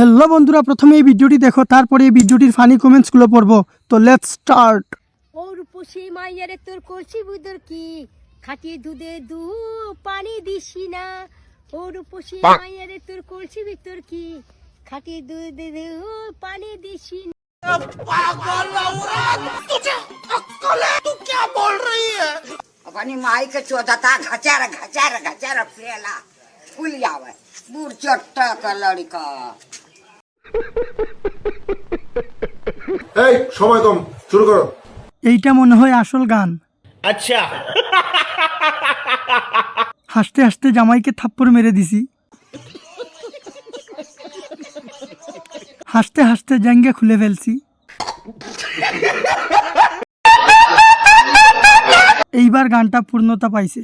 Hello বন্ধুরা, প্রথমে এই ভিডিওটি দেখো, তারপরে এই ভিডিওটির ফানি কমেন্টসগুলো পড়বো। তো লেটস স্টার্ট। ও রূপসী মাইয়ারে তোর কলসি বুদর কি খাটি দুধে দু পানি দিসি না। ও রূপসী মাইয়ারে তোর কলসি ভিতর কি খাটি দুধে দু পানি দিসি না। अपनी माई के चौदता घचार घचार घचार फेला फूल आवे बूढ़ चट्टा का लड़का। এই সময় কম, শুরু করো। এইটা মনে হয় আসল গান। अच्छा হাসতে হাসতে জামাইকে থাপ্পড় মেরে দিছি। হাসতে হাসতে জাঙ্গা খুলে ফেলছি। এইবার গানটা পূর্ণতা পাইছে।